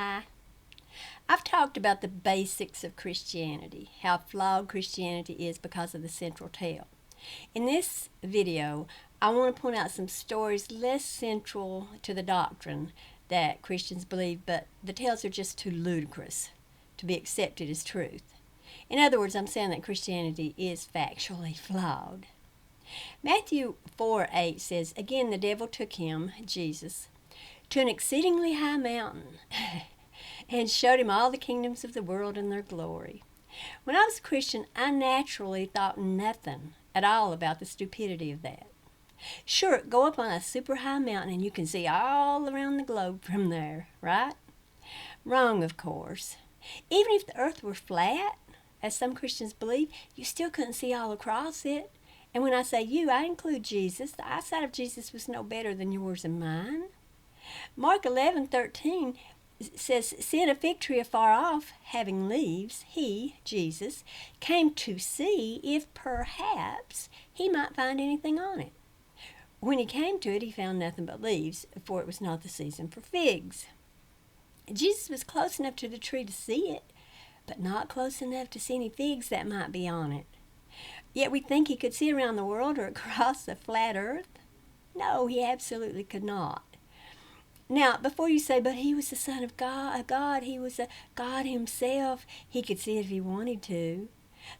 Hi. I've talked about the basics of Christianity, how flawed Christianity is because of the central tale. In this video, I want to point out some stories less central to the doctrine that Christians believe, but the tales are just too ludicrous to be accepted as truth. In other words, I'm saying that Christianity is factually flawed. Matthew 4:8 says, "Again the devil took him," Jesus, "to an exceedingly high mountain and showed him all the kingdoms of the world and their glory." When I was a Christian, I naturally thought nothing at all about the stupidity of that. Sure, go up on a super high mountain and you can see all around the globe from there, right? Wrong, of course. Even if the earth were flat, as some Christians believe, you still couldn't see all across it. And when I say you, I include Jesus. The eyesight of Jesus was no better than yours and mine. Mark 11:13 says, "Seeing a fig tree afar off, having leaves, he," Jesus, "came to see if perhaps he might find anything on it. When he came to it, he found nothing but leaves, for it was not the season for figs." Jesus was close enough to the tree to see it, but not close enough to see any figs that might be on it. Yet we think he could see around the world or across the flat earth. No, he absolutely could not. Now, before you say, "But he was the Son of God, he was a God himself, he could see it if he wanted to,"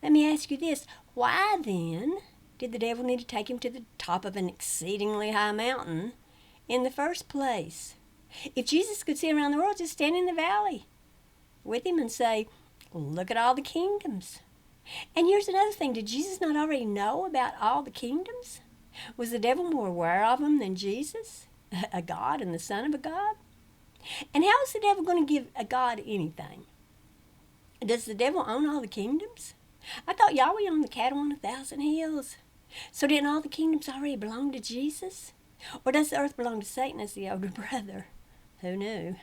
let me ask you this: why then did the devil need to take him to the top of an exceedingly high mountain in the first place? If Jesus could see around the world, just stand in the valley with him and say, "Look at all the kingdoms." And here's another thing: did Jesus not already know about all the kingdoms? Was the devil more aware of them than Jesus, a God and the Son of a God? And how is the devil going to give a God anything? Does the devil own all the kingdoms? I thought Yahweh owned the cattle on 1,000 hills. So didn't all the kingdoms already belong to Jesus? Or does the earth belong to Satan as the older brother? Who knew?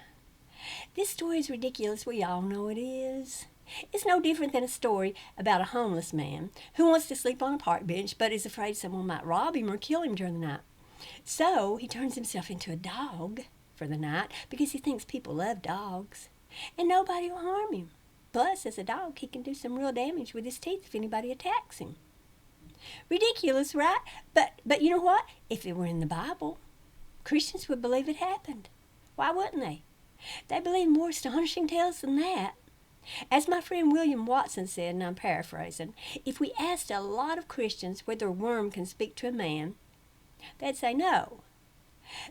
This story is ridiculous. We all know it is. It's no different than a story about a homeless man who wants to sleep on a park bench but is afraid someone might rob him or kill him during the night. So he turns himself into a dog for the night because he thinks people love dogs and nobody will harm him. Plus, as a dog, he can do some real damage with his teeth if anybody attacks him. Ridiculous, right? But you know what? If it were in the Bible, Christians would believe it happened. Why wouldn't they? They believe more astonishing tales than that. As my friend William Watson said, and I'm paraphrasing, if we asked a lot of Christians whether a worm can speak to a man, they'd say no.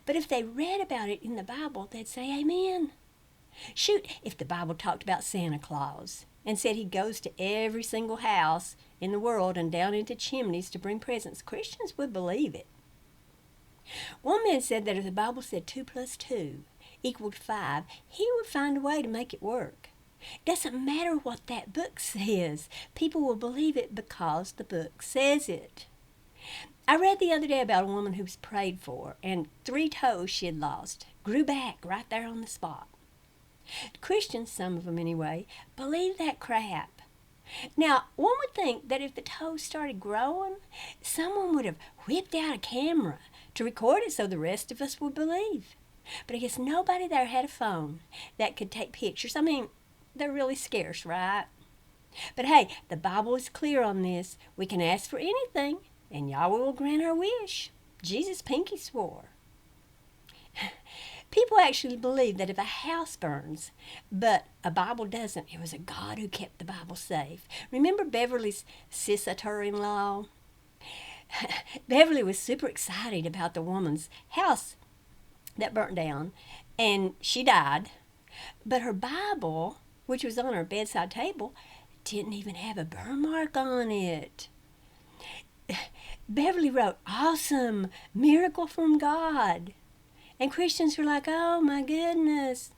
But if they read about it in the Bible, they'd say amen. Shoot, if the Bible talked about Santa Claus and said he goes to every single house in the world and down into chimneys to bring presents, Christians would believe it. One man said that if the Bible said 2 plus 2 equaled 5, he would find a way to make it work. Doesn't matter what that book says. People will believe it because the book says it. I read the other day about a woman who was prayed for, and 3 toes she had lost grew back right there on the spot. Christians, some of them anyway, believe that crap. Now, one would think that if the toes started growing, someone would have whipped out a camera to record it so the rest of us would believe. But I guess nobody there had a phone that could take pictures. I mean, they're really scarce, right? But hey, the Bible is clear on this. We can ask for anything, and Yahweh will grant our wish. Jesus pinky swore. People actually believe that if a house burns, but a Bible doesn't, it was a God who kept the Bible safe. Remember Beverly's sister-in-law? Beverly was super excited about the woman's house that burnt down, and she died. But her Bible, which was on her bedside table, didn't even have a burn mark on it. Beverly wrote, "Awesome, miracle from God." And Christians were like, "Oh my goodness,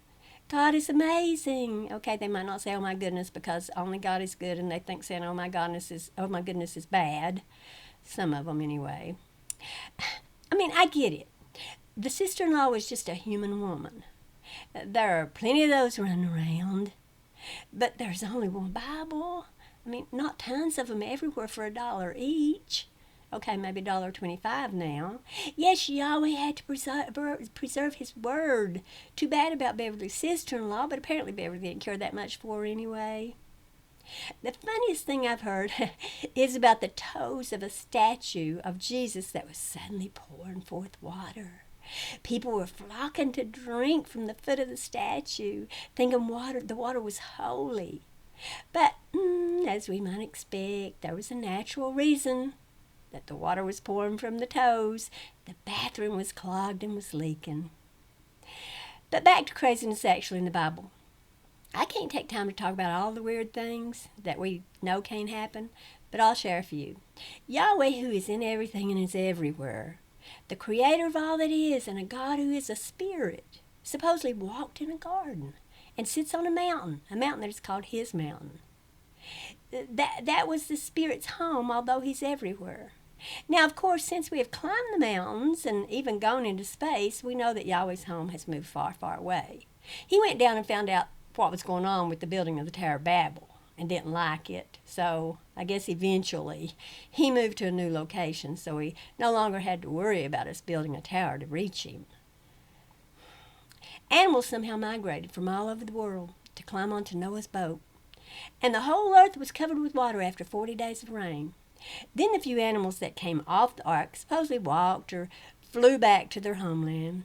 God is amazing." Okay, they might not say, "Oh my goodness," because only God is good, and they think saying, "Oh my goodness" is bad. Some of them anyway. I mean, I get it. The sister-in-law was just a human woman. There are plenty of those running around. But there's only one Bible. I mean, not tons of them everywhere for $1 each. Okay, maybe $1.25 now. Yes, Yahweh had to preserve his word. Too bad about Beverly's sister-in-law, but apparently Beverly didn't care that much for her anyway. The funniest thing I've heard is about the toes of a statue of Jesus that was suddenly pouring forth water. People were flocking to drink from the foot of the statue, thinking the water was holy. But, as we might expect, there was a natural reason that the water was pouring from the toes. The bathroom was clogged and was leaking. But back to craziness actually in the Bible. I can't take time to talk about all the weird things that we know can't happen, but I'll share a few. Yahweh, who is in everything and is everywhere, the creator of all that is, and a God who is a spirit, supposedly walked in a garden and sits on a mountain that is called his mountain. That was the spirit's home, although he's everywhere. Now, of course, since we have climbed the mountains and even gone into space, we know that Yahweh's home has moved far, far away. He went down and found out what was going on with the building of the Tower of Babel and didn't like it. So I guess eventually he moved to a new location, so he no longer had to worry about us building a tower to reach him. Animals somehow migrated from all over the world to climb onto Noah's boat, and the whole earth was covered with water after 40 days of rain. Then the few animals that came off the ark supposedly walked or flew back to their homeland.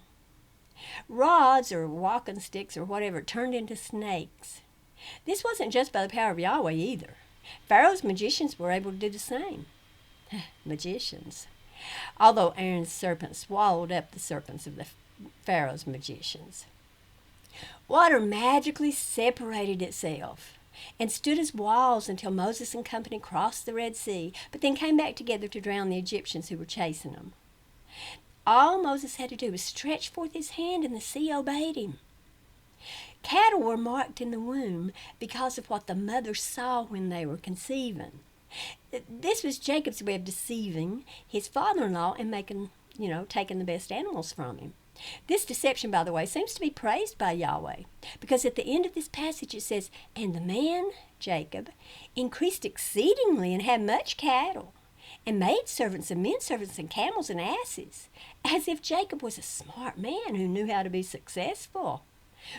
Rods or walking sticks or whatever turned into snakes. This wasn't just by the power of Yahweh either. Pharaoh's magicians were able to do the same. Magicians. Although Aaron's serpent swallowed up the serpents of the Pharaoh's magicians. Water magically separated itself and stood as walls until Moses and company crossed the Red Sea, but then came back together to drown the Egyptians who were chasing them. All Moses had to do was stretch forth his hand, and the sea obeyed him. Cattle were marked in the womb because of what the mothers saw when they were conceiving. This was Jacob's way of deceiving his father-in-law and taking the best animals from him. This deception, by the way, seems to be praised by Yahweh, because at the end of this passage it says, "And the man, Jacob, increased exceedingly and had much cattle, and maidservants and menservants and camels and asses," as if Jacob was a smart man who knew how to be successful.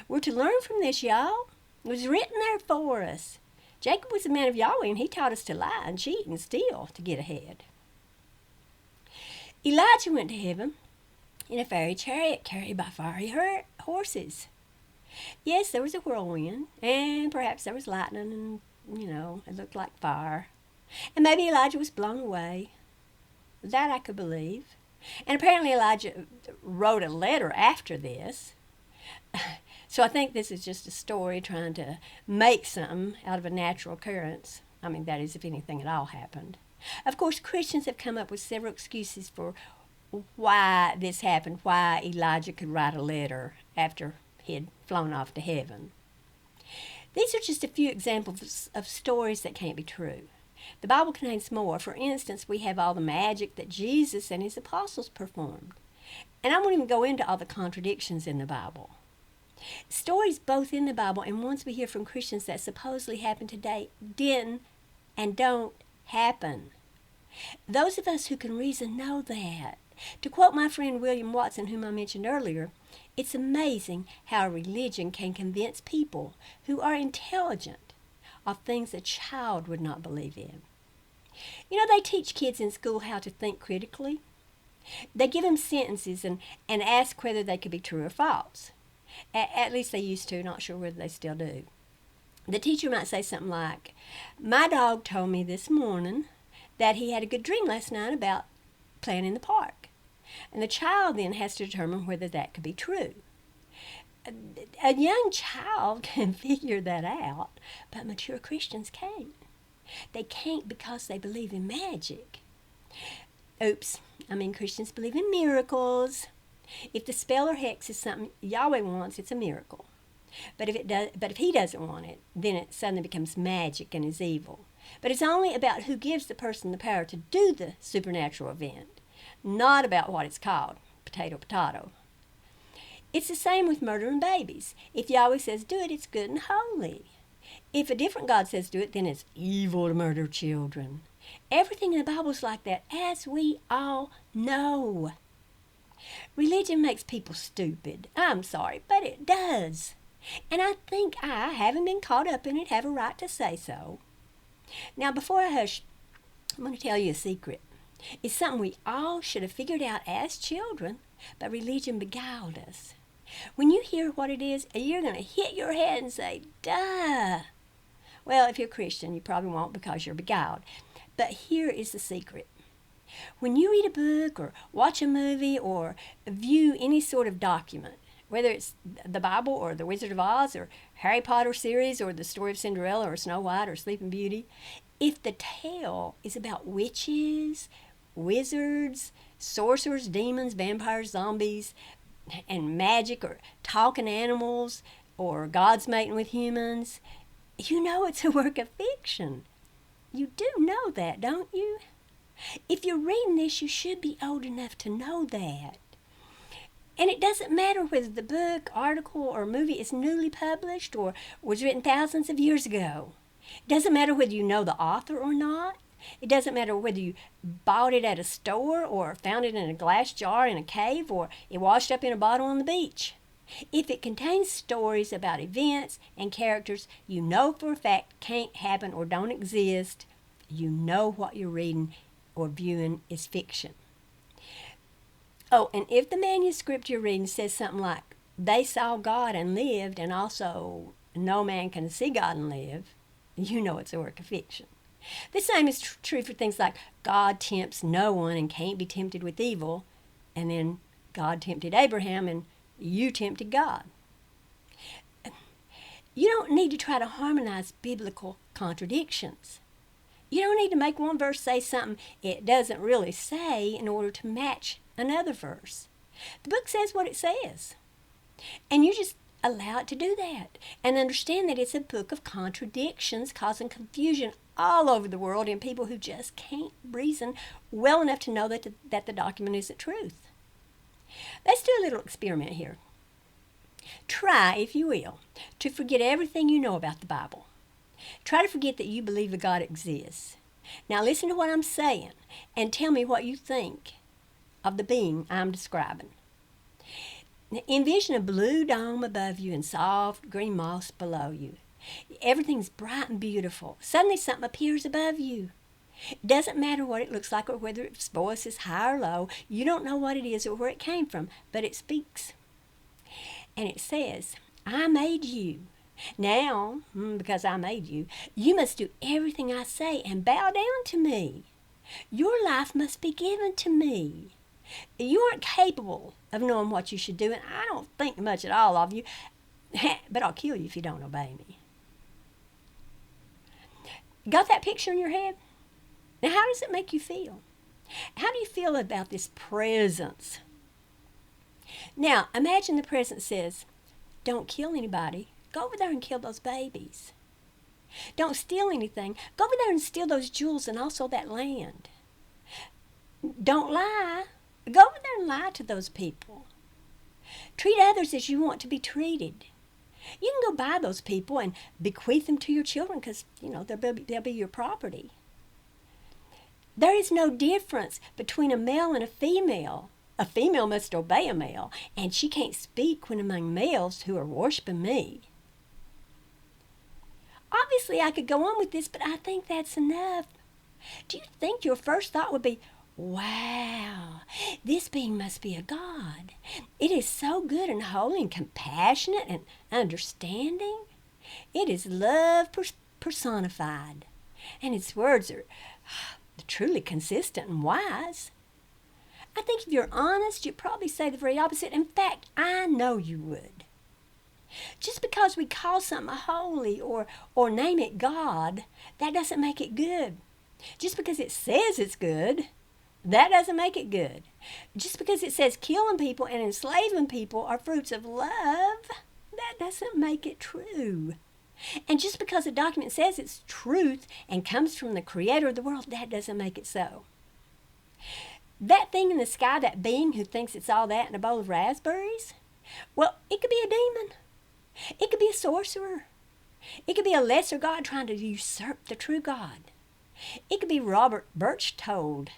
We're to learn from this, y'all. It was written there for us. Jacob was a man of Yahweh, and he taught us to lie and cheat and steal to get ahead. Elijah went to heaven in a fairy chariot carried by fiery horses. Yes, there was a whirlwind, and perhaps there was lightning, and, it looked like fire. And maybe Elijah was blown away. That I could believe. And apparently Elijah wrote a letter after this. So I think this is just a story trying to make something out of a natural occurrence. That is, if anything at all happened. Of course, Christians have come up with several excuses for why this happened, why Elijah could write a letter after he had flown off to heaven. These are just a few examples of stories that can't be true. The Bible contains more. For instance, we have all the magic that Jesus and his apostles performed. And I won't even go into all the contradictions in the Bible. Stories both in the Bible and ones we hear from Christians that supposedly happen today didn't and don't happen. Those of us who can reason know that. To quote my friend William Watson, whom I mentioned earlier, it's amazing how religion can convince people who are intelligent of things a child would not believe in. They teach kids in school how to think critically. They give them sentences and ask whether they could be true or false. At least they used to, not sure whether they still do. The teacher might say something like, "My dog told me this morning that he had a good dream last night about playing in the park." And the child then has to determine whether that could be true. A young child can figure that out, but mature Christians can't. They can't because they believe in magic. Christians believe in miracles. If the spell or hex is something Yahweh wants, it's a miracle. But if he doesn't want it, then it suddenly becomes magic and is evil. But it's only about who gives the person the power to do the supernatural event, not about what it's called. Potato, potato. It's the same with murdering babies. If Yahweh says do it, it's good and holy. If a different God says do it, then it's evil to murder children. Everything in the Bible is like that, as we all know. Religion makes people stupid. I'm sorry, but it does. And I think I, having been caught up in it, have a right to say so. Now, before I hush, I'm going to tell you a secret. It's something we all should have figured out as children, but religion beguiled us. When you hear what it is, you're going to hit your head and say, duh. Well, if you're a Christian, you probably won't because you're beguiled. But here is the secret. When you read a book or watch a movie or view any sort of document, whether it's the Bible or the Wizard of Oz or Harry Potter series or the story of Cinderella or Snow White or Sleeping Beauty, if the tale is about witches, wizards, sorcerers, demons, vampires, zombies, and magic or talking animals or gods mating with humans, you know it's a work of fiction. You do know that, don't you? If you're reading this, you should be old enough to know that. And it doesn't matter whether the book, article, or movie is newly published or was written thousands of years ago. It doesn't matter whether you know the author or not. It doesn't matter whether you bought it at a store or found it in a glass jar in a cave or it washed up in a bottle on the beach. If it contains stories about events and characters you know for a fact can't happen or don't exist, you know what you're reading or viewing is fiction. Oh, and if the manuscript you're reading says something like, they saw God and lived, and also no man can see God and live, you know it's a work of fiction. The same is true for things like God tempts no one and can't be tempted with evil, and then God tempted Abraham and you tempted God. You don't need to try to harmonize biblical contradictions. You don't need to make one verse say something it doesn't really say in order to match another verse. The book says what it says. And you just allow it to do that. And understand that it's a book of contradictions causing confusion all over the world in people who just can't reason well enough to know that the document isn't truth. Let's do a little experiment here. Try, if you will, to forget everything you know about the Bible. Try to forget that you believe a God exists. Now listen to what I'm saying and tell me what you think of the being I'm describing. Now, envision a blue dome above you and soft green moss below you. Everything's bright and beautiful. Suddenly something appears above you. It doesn't matter what it looks like or whether its voice is high or low. You don't know what it is or where it came from, but it speaks. And it says, I made you. Now, because I made you, you must do everything I say and bow down to me. Your life must be given to me. You aren't capable of knowing what you should do, and I don't think much at all of you, but I'll kill you if you don't obey me. Got that picture in your head? Now, how does it make you feel? How do you feel about this presence? Now, imagine the presence says, don't kill anybody. Go over there and kill those babies. Don't steal anything. Go over there and steal those jewels and also that land. Don't lie. Go over there and lie to those people. Treat others as you want to be treated. You can go buy those people and bequeath them to your children because, they'll be your property. There is no difference between a male and a female. A female must obey a male, and she can't speak when among males who are worshiping me. Obviously, I could go on with this, but I think that's enough. Do you think your first thought would be, wow, this being must be a God. It is so good and holy and compassionate and understanding. It is love personified, and its words are truly consistent and wise. I think if you're honest, you'd probably say the very opposite. In fact, I know you would. Just because we call something holy or name it God, that doesn't make it good. Just because it says it's good, that doesn't make it good. Just because it says killing people and enslaving people are fruits of love, that doesn't make it true. And just because a document says it's truth and comes from the creator of the world, that doesn't make it so. That thing in the sky, that being who thinks it's all that in a bowl of raspberries, well, it could be a demon. It could be a sorcerer. It could be a lesser god trying to usurp the true God. It could be Robert Birchtold.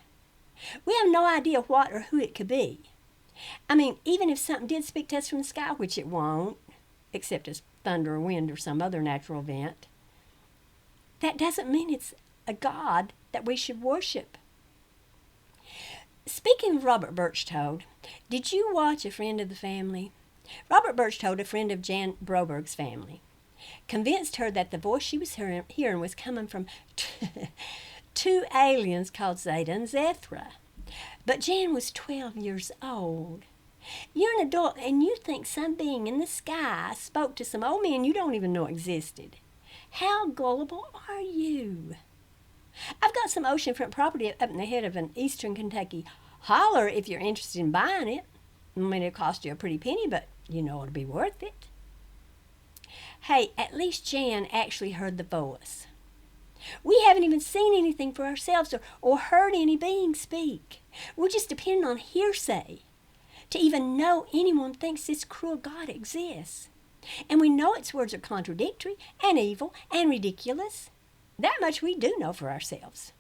We have no idea what or who it could be. I mean, even if something did speak to us from the sky, which it won't, except as thunder or wind or some other natural event, that doesn't mean it's a God that we should worship. Speaking of Robert Birchtold, did you watch A Friend of the Family? Robert Birchtold, a friend of Jan Broberg's family, convinced her that the voice she was hearing was coming from two aliens called Zeta and Zethra. But Jan was 12 years old. You're an adult and you think some being in the sky spoke to some old man you don't even know existed. How gullible are you? I've got some oceanfront property up in the head of an eastern Kentucky holler if you're interested in buying it. I mean, it'll cost you a pretty penny, but you know it'll be worth it. Hey, at least Jan actually heard the voice. We haven't even seen anything for ourselves or heard any being speak. We're just depending on hearsay to even know anyone thinks this cruel God exists. And we know its words are contradictory and evil and ridiculous. That much we do know for ourselves.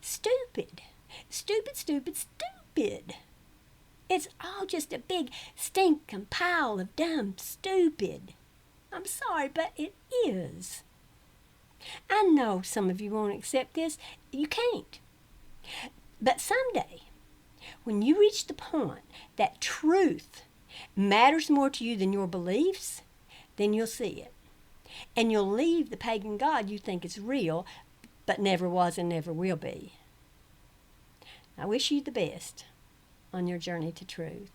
Stupid. Stupid, stupid, stupid. It's all just a big stinking pile of dumb stupid. I'm sorry, but it is. I know some of you won't accept this. You can't. But someday, when you reach the point that truth matters more to you than your beliefs, then you'll see it. And you'll leave the pagan God you think is real, but never was and never will be. I wish you the best on your journey to truth.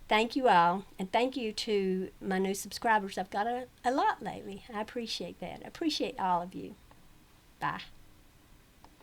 Thank you all, and thank you to my new subscribers. I've got a lot lately. I appreciate that. I appreciate all of you. Bye.